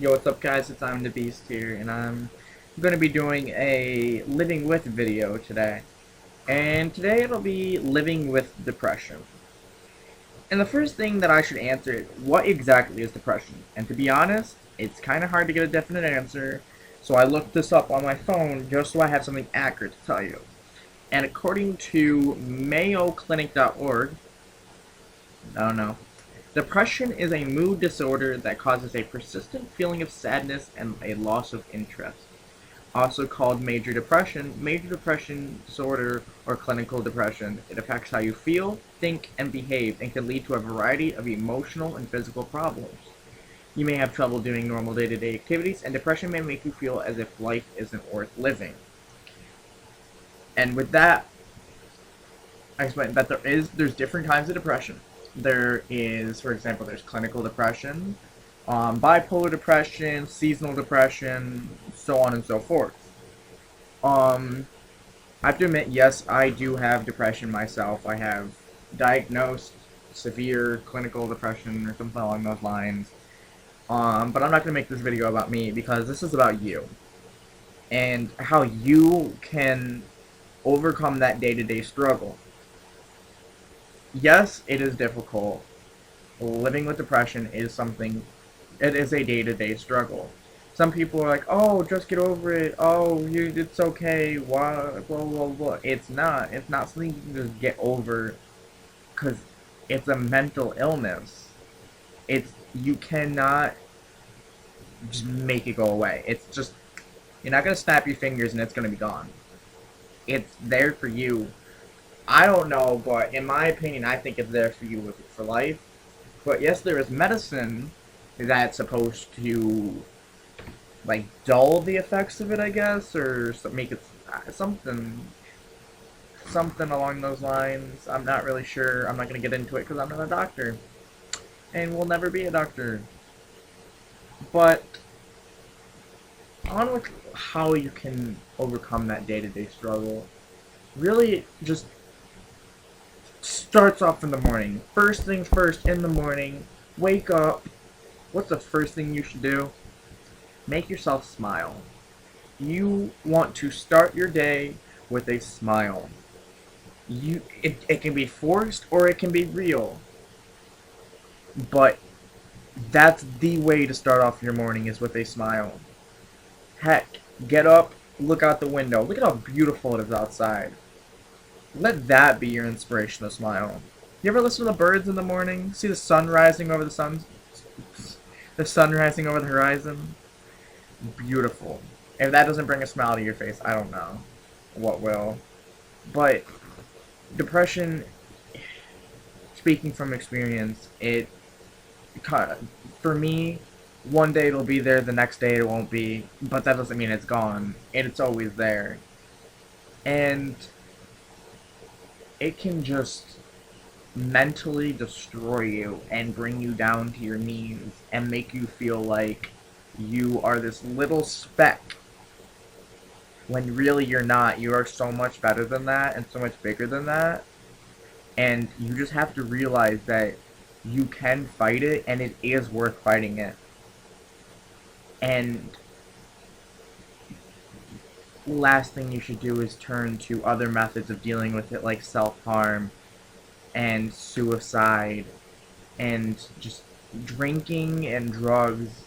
Yo, what's up guys, it's I'm the Beast here, and I'm going to be doing a living with video today. And today it'll be living with depression. And the first thing that I should answer is, what exactly is depression? And to be honest, it's kind of hard to get a definite answer, so I looked this up on my phone just so I have something accurate to tell you. And according to mayoclinic.org, I don't know, depression is a mood disorder that causes a persistent feeling of sadness and a loss of interest. Also called major depression disorder, or clinical depression. It affects how you feel, think, and behave, and can lead to a variety of emotional and physical problems. You may have trouble doing normal day-to-day activities, and depression may make you feel as if life isn't worth living. And with that, I explained that there's different kinds of depression. There is, for example, there's clinical depression, bipolar depression, seasonal depression, so on and so forth. I have to admit, yes, I do have depression myself. I have diagnosed severe clinical depression or something along those lines. But I'm not going to make this video about me because this is about you and how you can overcome that day-to-day struggle. Yes, it is difficult. Living with depression is something, it is a day-to-day struggle. Some people are like, oh, just get over it, oh, it's okay, blah, blah, blah, blah. It's not something you can just get over, because it's a mental illness. You cannot just make it go away. It's just, you're not going to snap your fingers and it's going to be gone. It's there for you. I don't know, but in my opinion, I think it's there for you for life. But yes, there is medicine that's supposed to, like, dull the effects of it, I guess, or make it something along those lines. I'm not really sure. I'm not going to get into it because I'm not a doctor. And will never be a doctor. But on with how you can overcome that day-to-day struggle. Really, just starts off in the morning. First things first, in the morning, wake up. What's the first thing you should do? Make yourself smile. You want to start your day with a smile. It can be forced or it can be real. But that's the way to start off your morning, is with a smile. Heck, get up, look out the window. Look at how beautiful it is outside. Let that be your inspiration to smile. You ever listen to the birds in the morning? See the sun rising over the horizon? Beautiful. If that doesn't bring a smile to your face, I don't know what will. But depression, speaking from experience, for me, one day it'll be there, the next day it won't be, but that doesn't mean it's gone. It's always there. And it can just mentally destroy you and bring you down to your knees and make you feel like you are this little speck when really you're not. You are so much better than that and so much bigger than that, and you just have to realize that you can fight it and it is worth fighting it. And last thing you should do is turn to other methods of dealing with it, like self-harm and suicide and just drinking and drugs.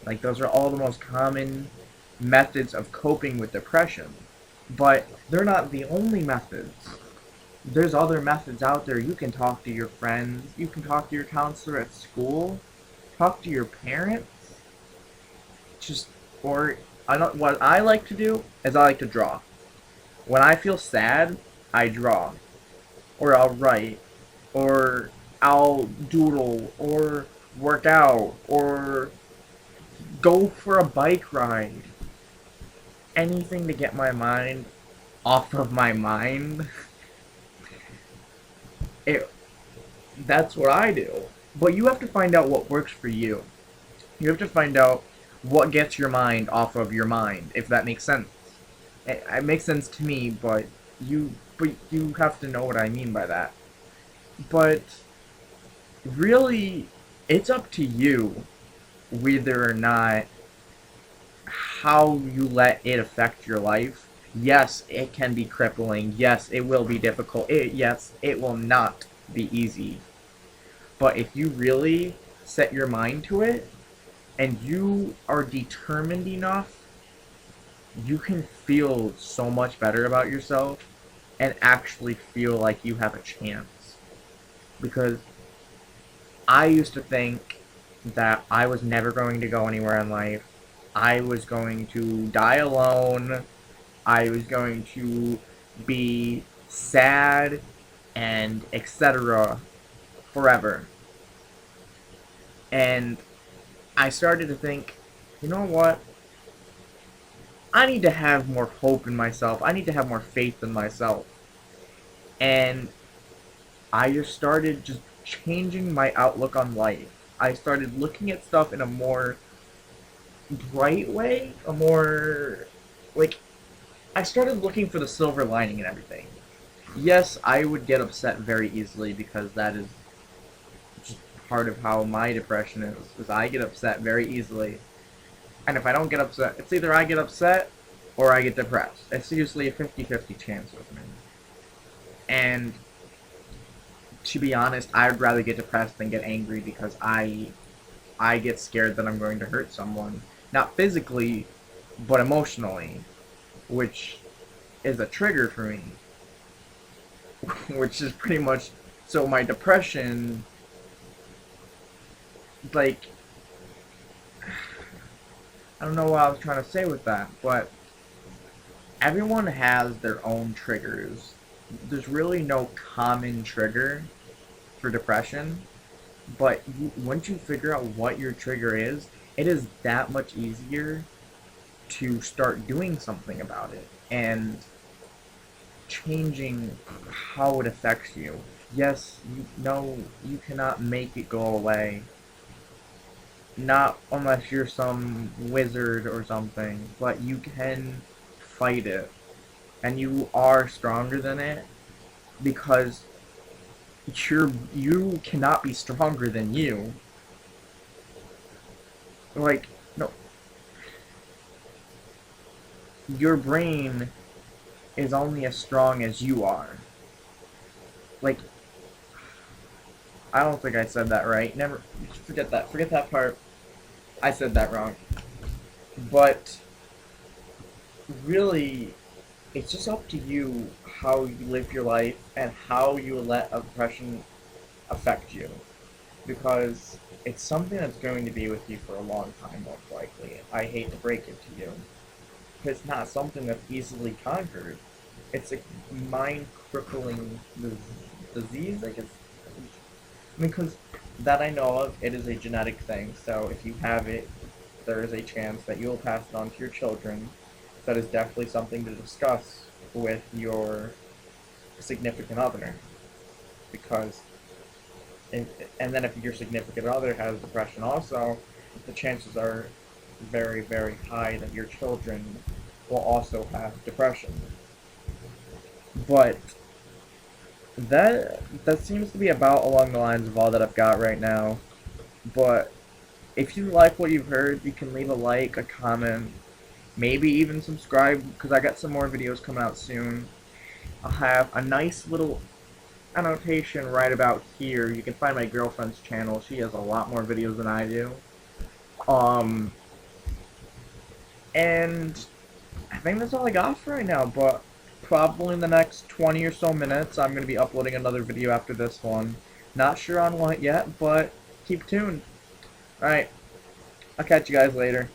Like, those are all the most common methods of coping with depression. But they're not the only methods. There's other methods out there. You can talk to your friends, you can talk to your counselor at school, talk to your parents, what I like to do is I like to draw. When I feel sad, I draw. Or I'll write. Or I'll doodle. Or work out. Or go for a bike ride. Anything to get my mind off of my mind. That's what I do. But you have to find out what works for you. You have to find out what gets your mind off of your mind, if that makes sense. It makes sense to me, but you have to know what I mean by that. But really, it's up to you whether or not how you let it affect your life. Yes, it can be crippling. Yes, it will be difficult. Yes, it will not be easy. But if you really set your mind to it and you are determined enough, you can feel so much better about yourself and actually feel like you have a chance. Because I used to think that I was never going to go anywhere in life. I was going to die alone. I was going to be sad and etc. forever. And I started to think, you know what? I need to have more hope in myself. I need to have more faith in myself. And I just started just changing my outlook on life. I started looking at stuff in a more bright way, a more like I started looking for the silver lining in everything. Yes, I would get upset very easily because that is just part of how my depression is I get upset very easily. And if I don't get upset, it's either I get upset or I get depressed. It's usually a 50-50 chance with me. And to be honest, I'd rather get depressed than get angry because I get scared that I'm going to hurt someone. Not physically, but emotionally, which is a trigger for me. Which is pretty much so my depression, like, I don't know what I was trying to say with that, but everyone has their own triggers. There's really no common trigger for depression, but once you figure out what your trigger is, it is that much easier to start doing something about it and changing how it affects you. Yes, you know you cannot make it go away. Not unless you're some wizard or something, but you can fight it. And you are stronger than it because you cannot be stronger than you. Like, no, your brain is only as strong as you are. Like, I don't think I said that right. Never, forget that. Forget that part. I said that wrong. But really, it's just up to you how you live your life and how you let oppression affect you. Because it's something that's going to be with you for a long time, most likely. I hate to break it to you. It's not something that's easily conquered. It's a mind-crippling disease, I guess. I mean, because that I know of, it is a genetic thing. So if you have it, there is a chance that you'll pass it on to your children. That is definitely something to discuss with your significant other. Because, and then if your significant other has depression also, the chances are very, very high that your children will also have depression. But that seems to be about along the lines of all that I've got right now. But if you like what you've heard, you can leave a like, a comment, maybe even subscribe, because I got some more videos coming out soon. I'll have a nice little annotation right about here. You can find my girlfriend's channel. She has a lot more videos than I do. And I think that's all I got for right now, but probably in the next 20 or so minutes, I'm going to be uploading another video after this one. Not sure on what yet, but keep tuned. Alright, I'll catch you guys later.